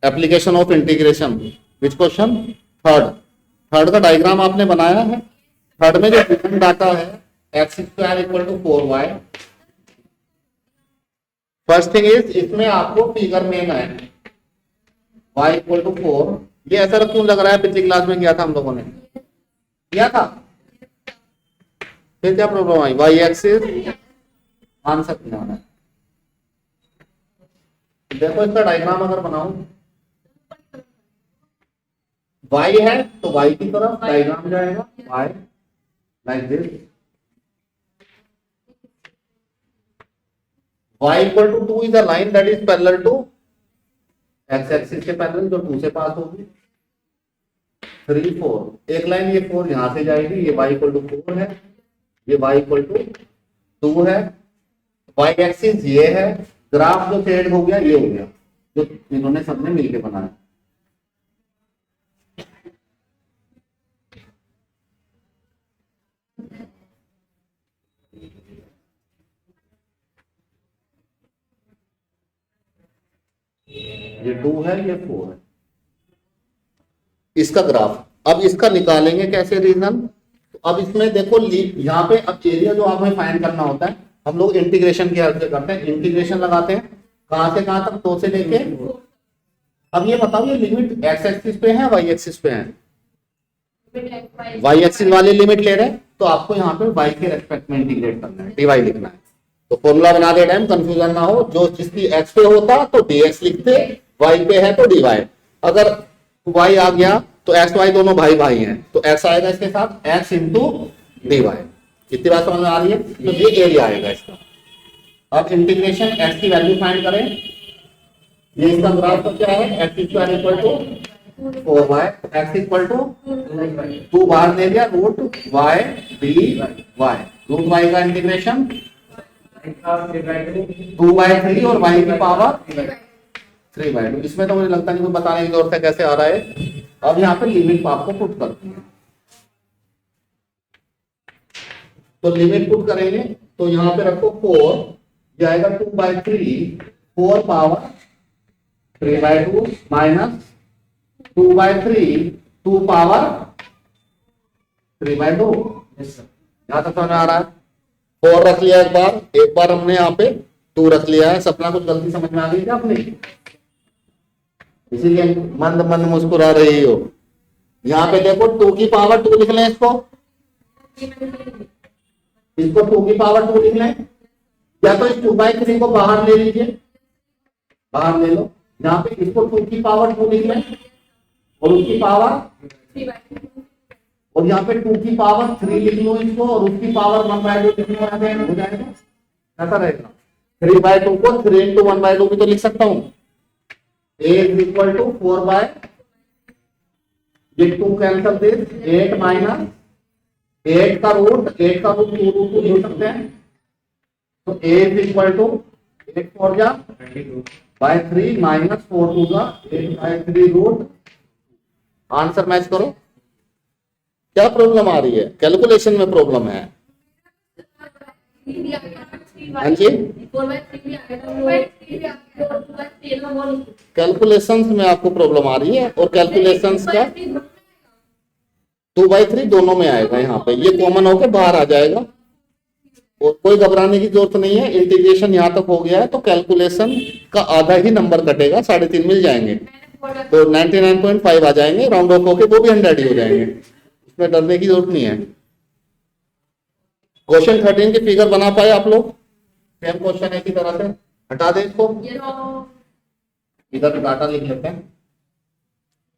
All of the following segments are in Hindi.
Application of integration, which question? Third का डायग्राम आपने बनाया है। थर्ड में जो गिवन डाटा है x square equal to 4y। First thing is इसमें आपको फिगर में है y इक्वल टू 4। ये ऐसा क्यों लग रहा है? पिछली क्लास में किया था हम लोगों ने, किया था, फिर क्या प्रॉब्लम आई? y एक्सिस आंसर नहीं आना है। देखो इसका डायग्राम अगर बनाऊं, y है तो y की तरफ डायग्राम जाएगा y like this. y equal to 2 is a line that is parallel to x axis के पैरेलल, जो 2 से पास होगी। 3 4 एक लाइन, ये 4 यहां से जाएगी, ये y इक्वल टू 4 है, ये y इक्वल टू 2 है। y एक्सिस ये है, ग्राफ जो शेड हो गया ये हो गया, जो इन्होंने सबने मिलकर बनाया। ये 2 है, ये 4 है, इसका ग्राफ। अब इसका निकालेंगे कैसे रीजन? तो अब इसमें देखो यहाँ पे अब एरिया जो हमें फाइंड करना होता है, हम लोग इंटीग्रेशन की हेल्प से करते हैं। इंटीग्रेशन लगाते हैं कहां से कहां तक? 2 से लेके। अब ये बताओ ये लिमिट एक्स एक्सिस पे है वाई एक्सिस पे है? वाई एक्सिस वाली लिमिट ले रहे हैं तो आपको यहाँ पे वाई के रेस्पेक्ट में इंटीग्रेट करना है, डीवाई लिखना है। तो फॉर्मूला बना दे टाइम कंफ्यूजन ना हो, जो जिसकी एक्स पे होता तो डीएक्स लिखते, वाई पे है तो डीवाई। अगर वाई आ गया तो एक्स वाई दोनों भाई भाई हैं, तो एक्स आएगा इसके साथ एक्स इंटू डीवाई। इतनी बात समझ में आ रही है? तो ये एरिया आएगा इसका। अब इंटीग्रेशन एक्स की वैल्यू फाइंड करें। ये इसका ग्राफ तो क्या है? X square equal to 4y, x equal to 2 बार ले लिया root y dy, root y का इंटीग्रेशन 2/3 और y की पावर 3/2। इसमें तो मुझे लगता नहीं कोई बताने की जरूरत है कैसे आ रहा है। अब यहाँ पे लिमिट आपको पुट करती है, तो लिमिट पुट करेंगे तो यहाँ पे रखो 4, ये आएगा 2/3, 4 पावर 3/2 माइनस 2/3, 2 पावर 3/2। यहां तक समझ में आ रहा है? 4 रख लिया एक बार हमने यहाँ पे 2 रख लिया है। सपना कुछ गलती समझ में आ गई क्या अपनी? इसीलिए मंद मंद मुस्कुरा रही हो। यहाँ पे देखो 2 की पावर 2 लिख लें, इसको 2 की पावर 2 लिख लें, या तो इस 2/3 को बाहर ले लीजिए, बाहर ले लो। यहाँ पे इसको 2 की पावर 2 लिख लें और उसकी पावर, और यहाँ पे 2 की पावर 3 लिख लो इसको, और उसकी पावर 1/2 लिख लो, हो जाएगा। ऐसा रहेगा। 3/2 को 3 into 1/2 भी तो लिख सकता हूँ। a is equal to 4 ये 2 कैंसल दिस, 8 माइनस 8 का रूट 2 लिख सकते हैं। तो a is equal to 8 4 जा by 3 माइनस 4 2 जा 8/3 रूट। आंसर मैच करो। क्या प्रॉब्लम आ रही है? कैलकुलेशन में प्रॉब्लम है। हाँ जी, कैलकुलेशंस में आपको प्रॉब्लम आ रही है, और कैलकुलेशंस का 2/3 दोनों में आएगा। यहाँ पे ये कॉमन होकर बाहर आ जाएगा, और कोई घबराने की जरूरत नहीं है। इंटीग्रेशन यहाँ तक हो गया है तो कैलकुलेशन का आधा ही नंबर कटेगा, 3.5 मिल जाएंगे, तो 99.5 आ जाएंगे। राउंड ऑफ होके वो भी 100 ही हो जाएंगे, इसमें डरने की जरूरत नहीं है। क्वेश्चन 13 की फिगर बना पाए आप लोग? सेम क्वेश्चन है की तरह से। हटा दे इसको, इधर डाटा लिख लेते हैं।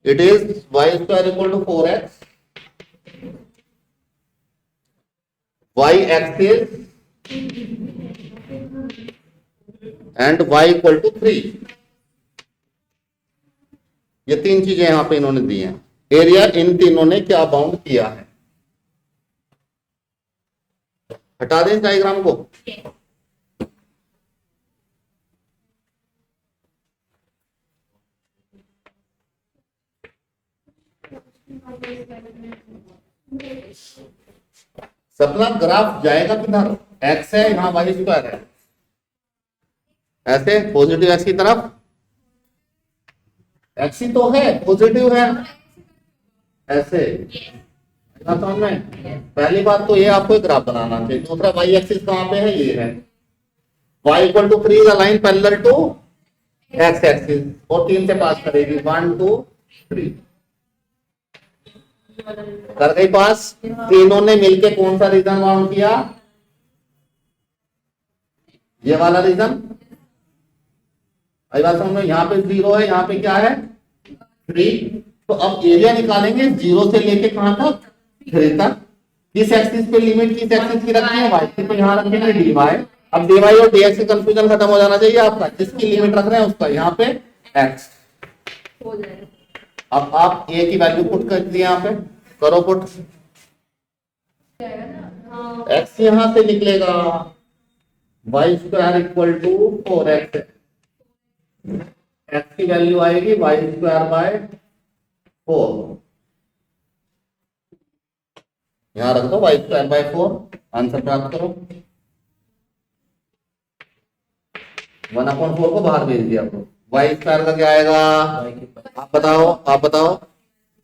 It is y square equal to 4x, y axis and y equal to 3। ये 3 चीजें यहां पे इन्होंने दी हैं। एरिया इन तीनों ने क्या बाउंड किया है? हटा दें डायग्राम को। सपना ग्राफ जाएगा किधर? एक्स है, यहाँ वाई स्क्वायर है, ऐसे पॉजिटिव एक्स की तरफ। एक्स ही तो है, पॉजिटिव है ऐसे। बात समझ में? पहली बात तो ये आपको एक ग्राफ बनाना चाहिए। दूसरा वाई एक्सिस कहाँ पे है, ये है। y equal to 3 is line parallel to x axis और 3 से पास करेगी 1 2 3 कर गई पास। तीनों ने मिलके कौन सा रीजन बाउंड किया, ये वाला रीजन। अभी बात समझ में? यहाँ पे 0 है, यहाँ पे क्या है 3। तो अब एरिया निकालेंगे 0 से लेके कहां तक, 3 तक। किस एक्सिस पे लिमिट किस एक्सिस की रखी है, वाई की, तो यहाँ रखेंगे dy। अब dy और dx से कंफ्यूजन खत्म हो जाना चाहिए आपका। जिसकी लिमिट रख रहे हैं उसका यहाँ पे x हो जाएगा। अब आप a की वैल्यू पुट कर दिए, यहाँ पे करो पुट। x यहाँ से निकलेगा y square equal to 4x। x की वैल्यू आएगी वाई स्क्वायर बाय 4। यहां रख दो वाई स्क्वायर बाय 4। आंसर प्राप्त करो। 1/4 को बाहर भेज दिया आपको। वाई स्क्वायर का क्या आएगा, आप बताओ, आप बताओ।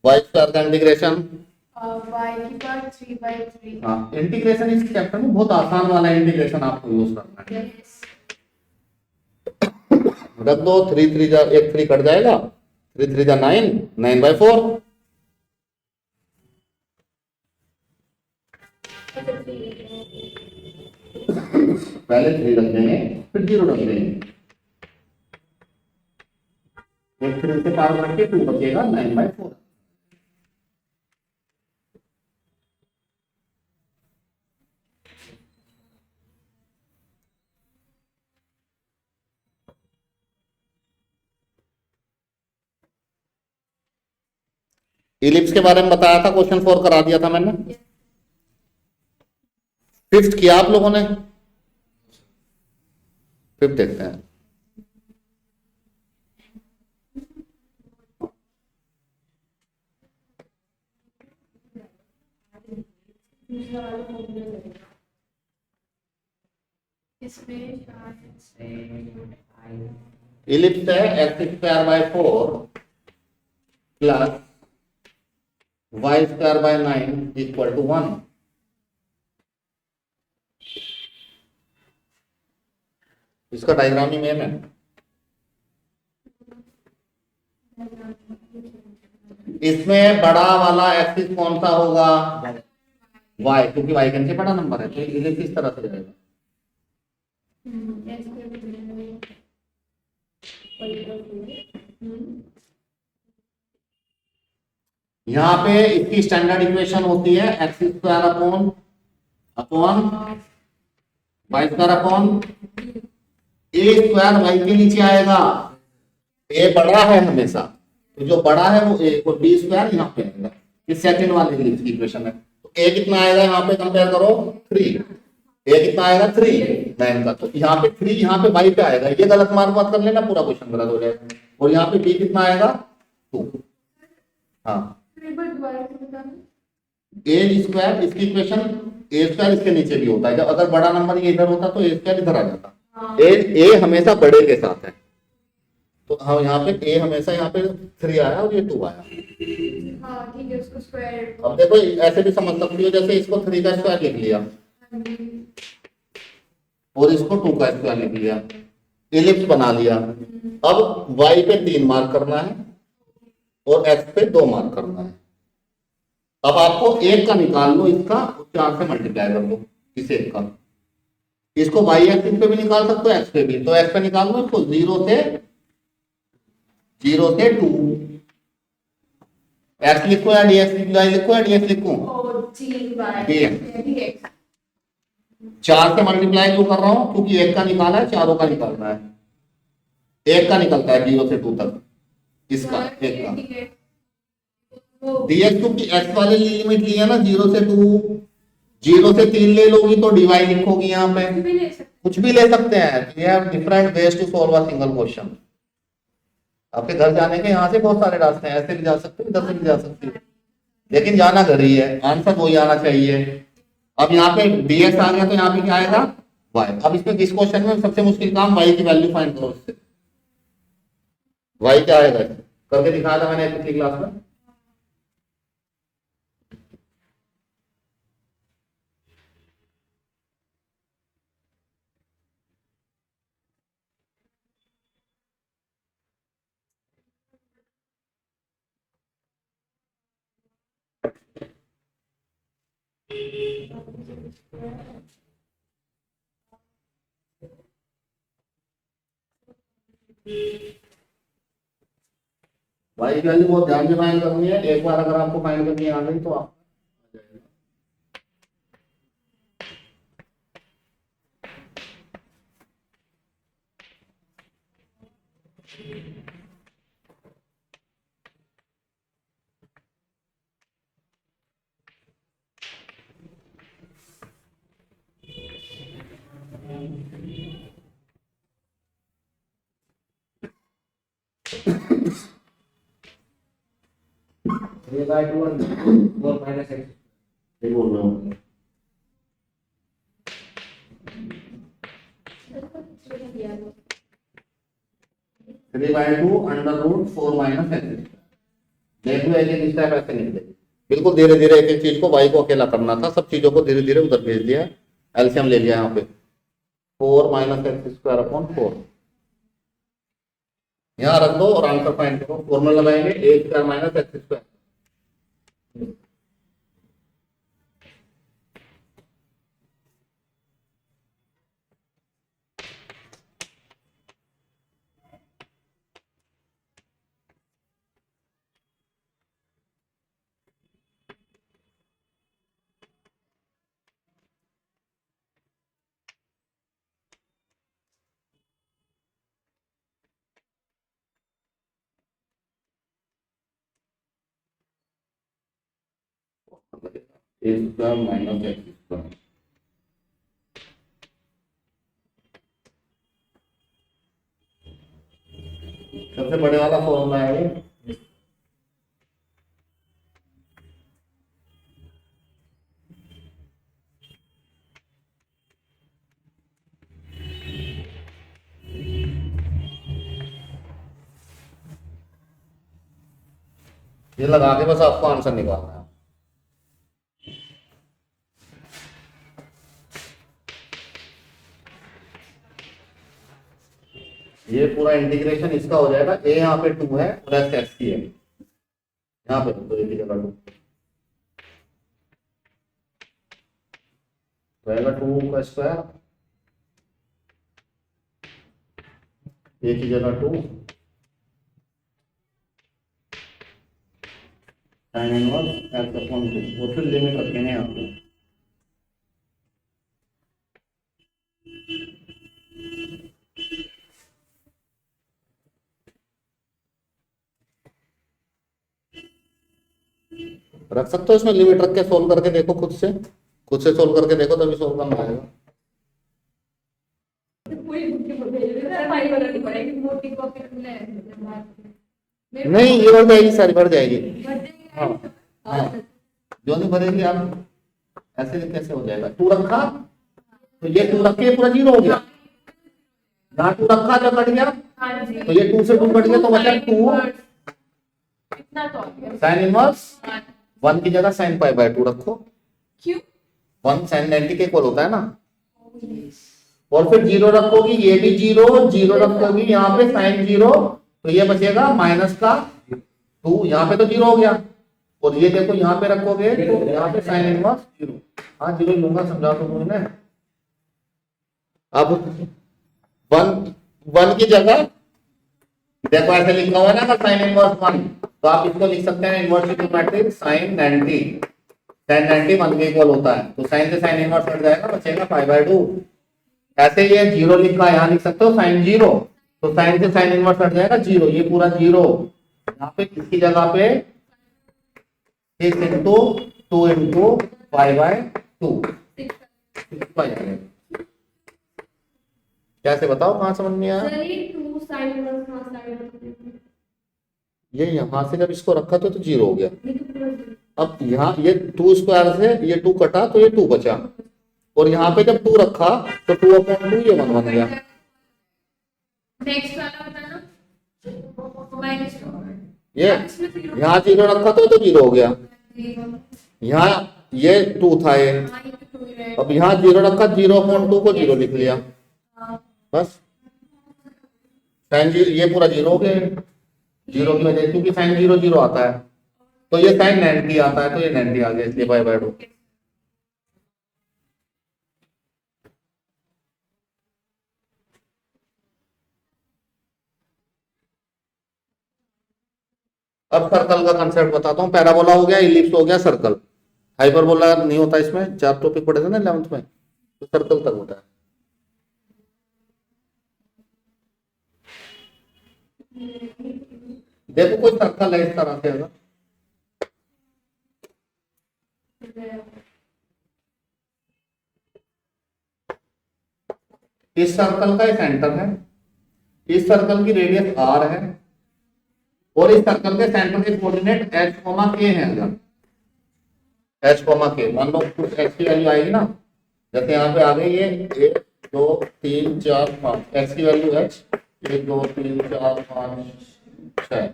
वाई स्क्वायर का इंटीग्रेशन y की पावर 3/3। हाँ, इंटीग्रेशन इस चैप्टर में बहुत आसान वाला इंटीग्रेशन आपको यूज करना है। रख दो 3 3 जा 1 3 कट जाएगा, 3 3 जा 9 9/4। पहले 3 रख देंगे फिर 0 रख देंगे। 1 3 से पावर रख के 2 बचेगा 9/4। इलिप्स के बारे में बताया था, क्वेश्चन 4 करा दिया था मैंने। फिफ्थ किया आप लोगों ने, फिफ्थ देखते हैं। इलिप्स है x square by 4 plus y square by 9 equal to 1। इसका डायग्राम ही मेन है। इसमें बड़ा वाला एक्सिस कौन सा होगा, y, क्योंकि y के नीचे बड़ा नंबर है, तो इलिप्स इस तरह से जाएगा। यहाँ पे इसकी स्टैंडर्ड इक्वेशन होती है x square upon y square upon a square. Y के नीचे आएगा, ए बड़ा है हमेशा, तो जो बड़ा है वो ए, और बी स्क्वायर यहाँ पे आएगा। इस सेकंड वाले इलिप्स की इक्वेशन है। तो ए कितना आएगा, यहाँ पे कंपेयर करो 3। ए कितना आएगा 3 9 का, तो यहाँ पे 3 यहाँ पे वाई पे आएगा। ये गलत मार्क मत कर लेना, पूरा क्वेश्चन गलत हो जाएगा। और यहाँ पे बी कितना आएगा 2। हाँ, ए स्क्वायर इसकी इक्वेशन, ए स्क्वायर इसके नीचे भी होता है। जब अगर बड़ा नंबर ये इधर होता तो ए स्क्वायर इधर आ जाता। ए हमेशा बड़े के साथ है, तो हाँ यहाँ पे ए हमेशा यहाँ पे 3 आया और ये 2 आया। हाँ, ठीक है, उसको स्क्वायर। अब देखो ऐसे भी समझ सकती हो, जैसे इसको 3 का स्क्वायर लिख लिया और इसको 2 का स्क्वायर लिख लिया, इलिप्स बना लिया। अब y पे 3 मार्क करना है और x पे 2 मार्क करना है। अब आपको 1 का निकाल लो, इसका 4 से मल्टीप्लाई कर लो इस 1 का। इसको y एक्सिस पे भी निकाल सकते हो, x पे भी। तो x पे निकाल लो इसको 0 से 2। x लिखो या dx लिखो या dx लिखो, dx। 4 से मल्टीप्लाई क्यों कर रहा हूं, क्योंकि 1 का निकाला है, चारों का निकालना है। 1 का निकलता है 0 से 2 तक, इसका 1 का dx, क्योंकि x वाले लिमिट ली है ना 0 से 2। 0 से 3 ले लोगी तो dy लिखोगी। यहाँ पे कुछ भी ले सकते हैं। We have different ways to solve a single question. आपके घर जाने के यहाँ से बहुत सारे रास्ते हैं, ऐसे भी जा सकते हो, इधर से भी जा सकते हो, लेकिन जाना घर ही है, आंसर वही आना चाहिए। अब यहाँ पे dx आ गया तो यहाँ पे क्या आएगा y। अब इसमें इस क्वेश्चन में सबसे मुश्किल काम y की वैल्यू फाइंड करो। इससे y क्या आएगा, करके दिखाया था मैंने पिछली क्लास में। भाई की वैल्यू बहुत ध्यान से फाइंड करनी है, एक बार अगर आपको फाइंड करनी आ गई तो आप आ जाएगा। ये बाय 2 और 4 माइनस x ये बोल रहा हूँ। 3/2 अंडर रूट 4 माइनस एक्स। देख लो एक एक स्टेप ऐसे निकले। बिल्कुल धीरे धीरे एक एक चीज को y को अकेला करना था, सब चीजों को धीरे धीरे उधर भेज दिया, एलसीएम ले लिया यहाँ पे 4 माइनस एक्स स्क्वायर अपॉन 4 यहाँ रख दो और आंसर फाइंड करो। फॉर्मूला लगाएंगे ए स्क्वायर माइनस एक्स स्क्वायर। ए स्क्वायर माइनस एक्स स्क्वायर सबसे बड़े वाला फॉर्मूला है ये। ये लगा के बस आपको आंसर निकालना है। ये पूरा इंटीग्रेशन इसका हो जाएगा, ए यहाँ पे 2 है और एस एक्स की है, यहाँ पे तो एक ही जगह 2 रहेगा, 2 का स्क्वायर एक ही जगह 2 साइन इनवर्स एक्स अपॉन 2 और फिर लिमिट रखेंगे यहाँ पे। रख सकते हो इसमें, लिमिट रख के सोल्व करके देखो, खुद से सोल्व करके देखो तभी सोल्व करना आएगा। नहीं ये बढ़ जाएगी, सारी बढ़ जाएगी। हाँ हाँ जो नहीं भरेगी आप ऐसे कैसे हो जाएगा। 2 रखा तो ये 2 रख के पूरा 0 हो गया, यहाँ 2 रखा जो कट गया तो ये 2 से 2 कट गया तो बचा 2 साइन इनवर्स 1 की जगह साइन पाई बाय 2 रखो। क्यों? 1 साइन 90 के इक्वल होता है ना। और फिर 0 रखोगी, ये भी 0 रखोगी, यहाँ पे साइन 0 तो ये बचेगा माइनस का 2, यहाँ पे तो 0 हो गया। और ये देखो यहाँ पे रखोगे तो यहाँ पे साइन इनवर्स 0। हाँ 0 लूंगा, समझा तो मुझे। अब 1 की जगह देखो ऐसे लिखा हुआ है ना साइन इनवर्स 1, तो आप इसको लिख सकते हैं इनवर्स मैट्रिक्स साइन 90। साइन 90 1 के इक्वल होता है, तो साइन से साइन इनवर्स हट जाएगा, बचेगा π/2। ऐसे ये 0 लिखा है, यहाँ लिख सकते हो साइन 0, तो साइन से साइन इनवर्स हट जाएगा 0, ये पूरा 0। यहाँ पे इसकी जगह पे 6 इंटू 2 इंटू π/2 कैसे बताओ, कहाँ समझ में आया। ये यहाँ से जब इसको रखा तो 0 हो गया। अब यहाँ ये 2 स्क्वायर से ये 2 कटा तो ये 2 बचा, और यहाँ पे जब 2 रखा तो 2/2 ये 1 बन गया। नेक्स्ट वाला बताना। ये यहाँ 0 रखा तो 0 हो गया। यहाँ ये 2 था ये, अब यहाँ 0 रखा, 0/2 को 0 लिख लिया बस। साइन ये पूरा 0 हो गया 0 की वजह, क्योंकि साइन 0 0 आता है, तो ये साइन 90 आता है, तो ये 90 आ गया, इसलिए y/2। अब सर्कल का कंसेप्ट बताता हूँ। पैराबोला हो गया, इलिप्स हो गया, सर्कल। हाइपरबोला नहीं होता इसमें, 4 टॉपिक पढ़े थे ना 11th में, तो सर्कल तक होता है। देखो कोई सर्कल है इस तरह से, अगर इस सर्कल का सेंटर है, इस सर्कल की रेडियस r है, और इस सर्कल के सेंटर के कोऑर्डिनेट h, k है। अगर h, k मान लो कुछ x की वैल्यू आएगी ना, जैसे यहाँ पे आ गई ये 1 2 3 4 5, x की वैल्यू h 1 2 3 4 5 6,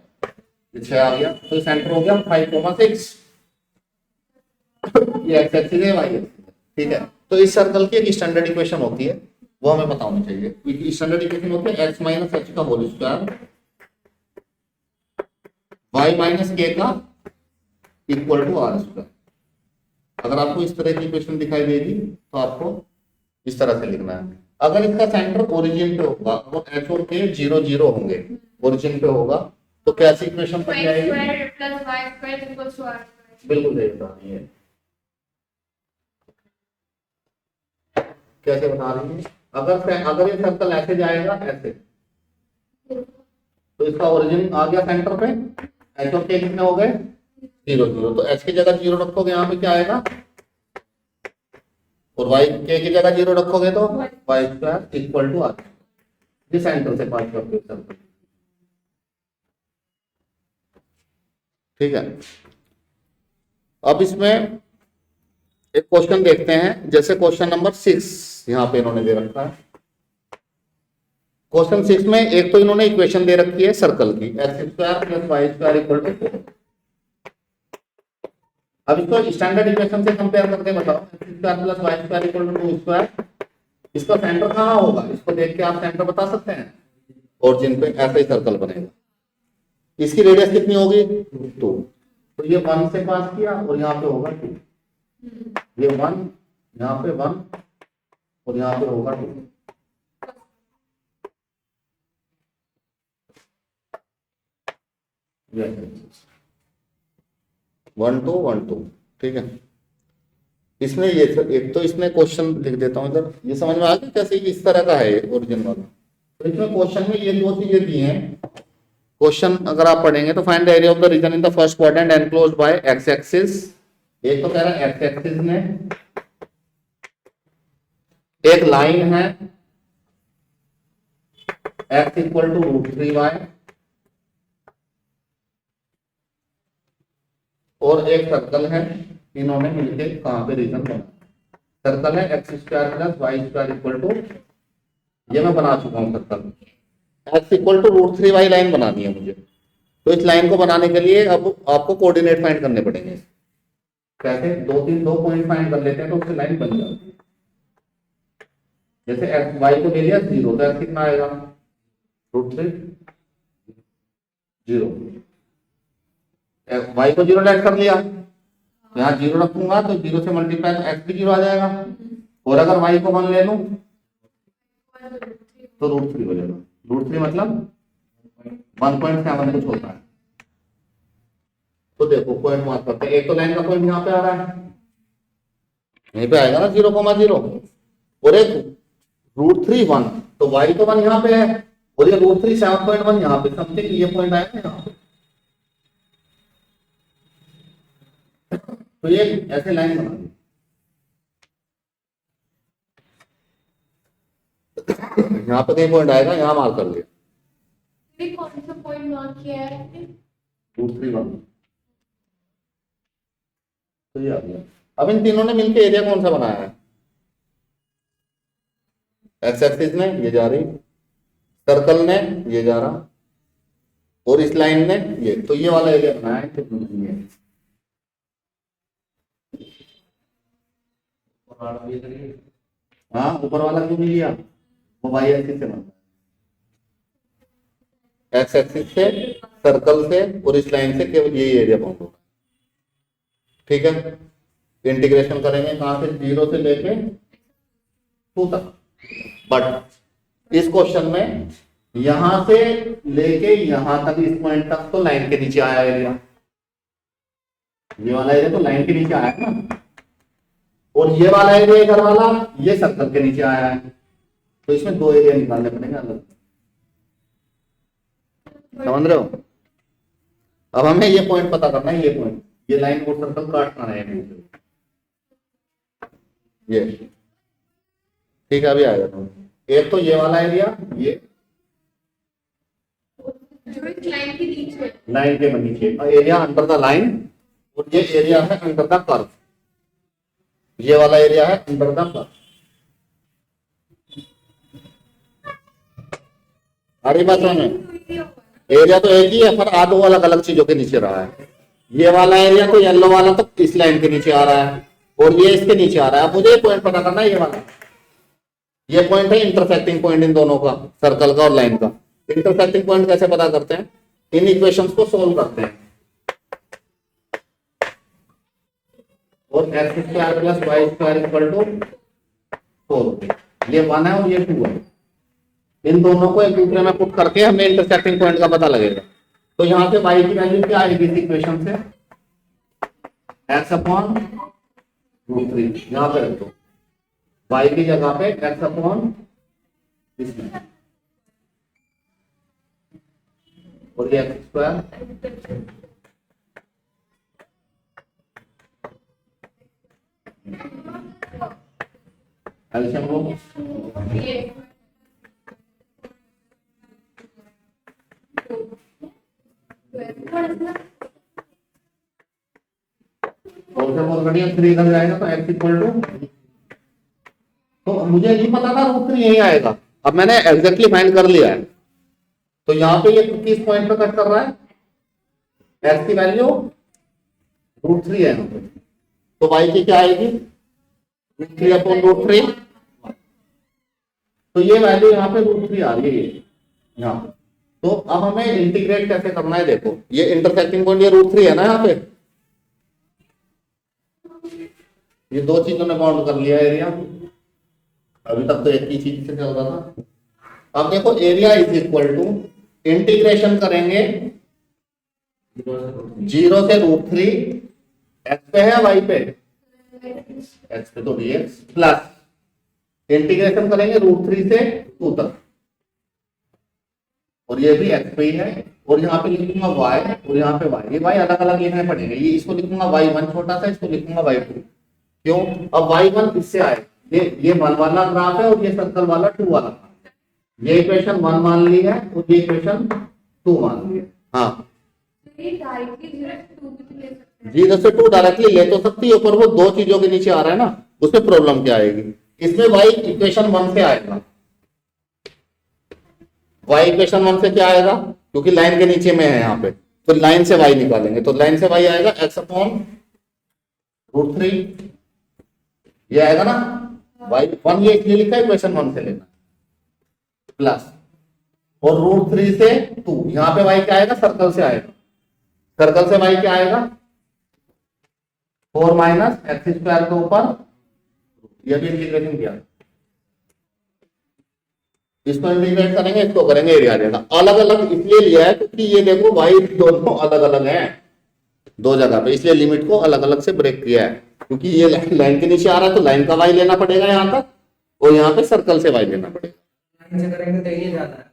6 आ गया, तो सेंटर हो गया 5,6। ये x एक्सिस है, y एक्सिस, ठीक है। तो इस सर्कल की एक स्टैंडर्ड इक्वेशन होती है, वो हमें पता होनी चाहिए। स्टैंडर्ड इक्वेशन होती है x - h का होल स्क्वायर y - k का इक्वल टू r स्क्वायर। अगर आपको इस तरह की इक्वेशन दिखाई देगी तो आपको इस तरह से लिखना है। अगर इसका सेंटर ओरिजिन पे होगा और h और k 0 0 होंगे, ओरिजिन पे होगा, तो कैसी इक्वेशन बन जाएगी? बिल्कुल सही बता रही है। कैसे बता रही है? अगर ये सर्कल ऐसे जाएगा ऐसे, तो इसका ओरिजिन आ गया सेंटर पे, h और k कितने हो गए 0 0, तो h की जगह 0 रखोगे, यहाँ पे क्या आएगा, और y k की जगह 0 रखोगे तो y² इक्वल टू r। ये सेंटर से पास करते सर्कल, ठीक है। अब इसमें एक क्वेश्चन देखते हैं, जैसे क्वेश्चन नंबर 6 यहाँ पे इन्होंने दे रखा है। क्वेश्चन 6 में एक तो इन्होंने इक्वेशन दे रखी है सर्कल की, x² + y² इक्वल टू 4। अब इसको स्टैंडर्ड इक्वेशन से कंपेयर करके बताओ, x² + y² इक्वल टू 2²। इसका सेंटर कहाँ होगा, इसको देख के आप सेंटर बता सकते हैं। ओरिजिन पे ऐसा ही सर्कल बनेगा। इसकी रेडियस कितनी होगी 2, तो ये 1 से पास किया और यहाँ पे होगा 2, ये 1, यहाँ पे 1 और यहाँ पे होगा 2। ये 1 2 1 2, ठीक है। इसमें ये एक तो इसमें क्वेश्चन लिख देता हूँ इधर, ये समझ में आ गया कैसे इस तरह का है ओरिजिन वाला। तो इसमें क्वेश्चन में ये 2 चीजें दी हैं। क्वेश्चन अगर आप पढ़ेंगे तो find the area of the region in the first quadrant enclosed by x axis. एक तो कह रहा है एक्स एक्सिस में एक लाइन है x इक्वल टू √3y, और एक सर्कल है, इन्होंने मिलकर कहां पे रीजन बना। सर्कल है x² + y² इक्वल टू, ये मैं बना चुका हूं circle, x equal to √3y line बनानी है मुझे। तो इस लाइन को बनाने के लिए अब आपको कोऑर्डिनेट फाइंड करने पड़ेंगे। कैसे? 2 पॉइंट फाइंड कर लेते हैं तो उससे लाइन बन जाती है। जैसे x y को ले लिया 0, तो x कितना आएगा √3 0, y को 0 लेट कर लिया, तो यहाँ 0 रखूंगा तो 0 से मल्टीप्लाई तो x भी 0 आ जाएगा, और अगर y को 1 ले लूं तो √3 हो जाएगा। √3 मतलब 1.7 कुछ होता है। तो देखो पॉइंट मार्क करते हैं, एक तो लाइन का पॉइंट यहाँ पे आ रहा है, यहीं पे आएगा ना 0,0, और एक √3 1, तो y तो 1 यहाँ पे है, और ये √3 7.1 यहाँ पे, समथिंग ये पॉइंट आएगा यहाँ पे। तो ये ऐसे लाइन बना दी। यहाँ पे कहीं पॉइंट आएगा, यहाँ मार्क कर दिया, कौन सा पॉइंट मार्क किया है आपने? √3 1, तो ये आ गया। अब इन तीनों ने मिलकर एरिया कौन सा बनाया है? एक्स एक्सिस ने ये जा रही, सर्कल ने ये जा रहा, और इस लाइन ने ये, तो ये वाला एरिया बनाया है, तो ये हाँ ऊपर वाला क्यों नहीं लिया, वो वाई एक्सिस से बनता है, एक्स एक्सिस से, सर्कल से और इस लाइन से केवल यही एरिया बाउंड होगा। ठीक है, इंटीग्रेशन करेंगे कहां से, 0 से लेके 2 तक। बट इस क्वेश्चन में यहां से लेके यहां तक, इस पॉइंट तक तो लाइन के नीचे आया एरिया, ये वाला एरिया तो लाइन के नीचे आया ना, और ये वाला एरिया इधर वाला ये सर्कल के नीचे आया है, तो इसमें 2 एरिया निकालने पड़ेंगे अलग। समझ रहे हो? अब हमें ये पॉइंट पता करना है, ये पॉइंट, ये लाइन और सर्कल काटना है ये। ठीक है, अभी आएगा तो एक तो ये वाला एरिया, ये जो इस लाइन के नीचे, लाइन के नीचे एरिया अंडर द लाइन, और ये एरिया है अंडर द कर्व, ये वाला एरिया है अंडर द कर्व। अरे बात है, एरिया तो एक ही है पर आ 2 अलग अलग चीजों के नीचे रहा है। ये वाला एरिया तो येलो वाला तो इस लाइन के नीचे आ रहा है और ये इसके नीचे आ रहा है। अब मुझे पॉइंट पता करना है, ये वाला, ये पॉइंट है इंटरसेक्टिंग पॉइंट इन दोनों का, सर्कल का और लाइन का। इंटरसेक्टिंग पॉइंट कैसे पता करते हैं, इन इक्वेशंस को सोल्व करते हैं, और x square plus y square equal to 4, ये 1 है और ये 2 है। इन दोनों को एक दूसरे में पुट करके हमें इंटरसेक्टिंग पॉइंट का पता लगेगा। तो यहाँ पे y की वैल्यू क्या आएगी इस इक्वेशन से, x अपॉन √3, यहाँ पे रख दो y की जगह पे x अपॉन इसमें, और ये एक्स स्क्वायर एल्शियम लो, ये और से बोल करिए 3 इधर जाएगा तो x इक्वल टू, तो मुझे नहीं पता था √3 यही आएगा, अब मैंने एग्जैक्टली फाइंड कर लिया है। तो यहाँ पे ये किस पॉइंट पे कट कर रहा है, x की वैल्यू √3 है यहाँ पे, तो y की क्या आएगी, 3 अपॉन √3, तो ये वैल्यू यहाँ पे √3 आ रही है यहाँ पे। तो अब हमें इंटीग्रेट कैसे करना है, देखो ये इंटरसेक्टिंग पॉइंट ये √3 है ना यहाँ पे, ये 2 चीजों ने बाउंड कर लिया एरिया, अभी तक तो एक ही चीज से चल रहा था। अब देखो area is equal to, integration करेंगे 0 से √3, एक्स पे है वाई पे, एक्स पे तो dx, प्लस इंटीग्रेशन करेंगे √3 से 2 तक, और ये भी एक्स पे ही है, और यहाँ पे लिखूंगा y और यहाँ पे y, ये y अलग अलग लिखने पड़ेंगे, ये इसको लिखूंगा y1 छोटा सा, इसको लिखूंगा y2, क्यों, अब y1 इससे आए, ये 1 वाला ग्राफ है और ये सर्कल वाला 2 वाला, ये इक्वेशन 1 मान ली है और ये इक्वेशन 2 मान ली है। हाँ, ये डायरेक्टली 0 से 2 भी ले सकते हैं, 0 से 2 डायरेक्टली ले तो सकती है, पर वो 2 चीजों के नीचे आ रहा है ना, उसमें प्रॉब्लम क्या आएगी, इसमें y इक्वेशन 1 से आएगा, y इक्वेशन 1 से क्या आएगा, क्योंकि लाइन के नीचे में है यहाँ पे, तो लाइन से y निकालेंगे, तो लाइन से y आएगा x अपॉन √3, ये आएगा ना, y1 ये इसलिए लिखा है इक्वेशन 1 से लेना, प्लस और √3 से 2, यहाँ पे y क्या आएगा, सर्कल से आएगा, सर्कल से y क्या आएगा 4 माइनस एक्स स्क्वायर के ऊपर, यह भी इंटीग्रेशन किया, इसको इंटीग्रेट करेंगे, इसको करेंगे एरिया देगा। अलग अलग इसलिए लिया है क्योंकि ये देखो y दोनों अलग अलग हैं 2 जगह पे, इसलिए लिमिट को अलग अलग से ब्रेक किया है, क्योंकि ये लाइन के नीचे आ रहा है तो लाइन का y लेना पड़ेगा यहाँ तक, और यहाँ पे सर्कल से y लेना पड़ेगा। लाइन से करेंगे तो ये ज्यादा है,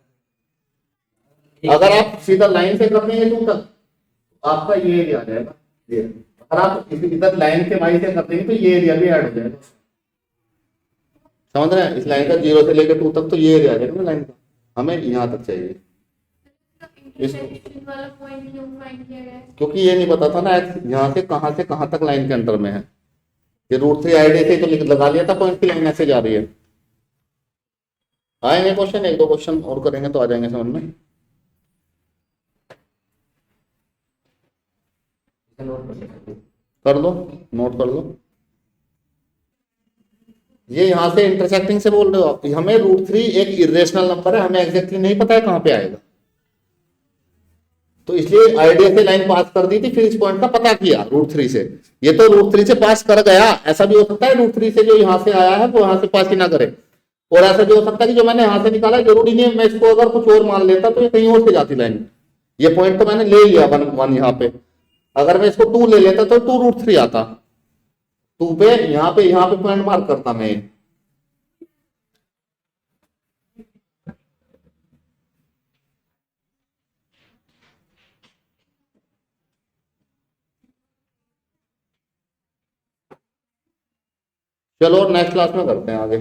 अगर आप सीधा लाइन से कर देंगे 2 तक, आपका ये एरिया आ जाएगा, ये अगर आप इधर लाइन के y से कर देंगे तो ये एरिया भी ऐड हो जाएगा, समझ रहे हैं, इस लाइन का 0 से लेकर 2 तक तो ये एरिया आ जाएगा लाइन का, हमें यहाँ तक चाहिए, इंटरसेक्शन वाला पॉइंट क्यों फाइंड किया गया है? क्योंकि ये नहीं पता था ना x यहाँ से कहाँ तक लाइन के अंदर में है, ये √3 आईडी से तो लगा लिया था पॉइंट की लाइन ऐसे जा रही है। आएंगे क्वेश्चन, 1-2 क्वेश्चन और करेंगे तो आ जाएंगे समझ में। इसका नोट कर सकते हैं। कर लो, नोट कर लो। ये यहां से इंटरसेक्टिंग से बोल रहे हो आप, हमें √3 एक इरेशनल नंबर है, हमें एग्जैक्टली नहीं पता है कहां पे आएगा, तो इसलिए आइडिया से लाइन पास कर दी थी, फिर इस पॉइंट का पता किया √3 से। ये तो √3 से पास कर गया, ऐसा भी हो सकता है √3 से जो यहां से आया है वो यहां से पास ही ना करे, और ऐसा भी हो सकता है कि जो मैंने यहां से निकाला जरूरी नहीं है, मैं इसको अगर कुछ और मान लेता तो ये कहीं और से जाती लाइन। ये पॉइंट तो मैंने ले लिया 1 यहाँ पे, अगर मैं इसको 2 ले लेता तो 2√3 आता, 2 पे यहाँ पे पॉइंट मार्क करता मैं। चलो नेक्स्ट क्लास में करते हैं आगे।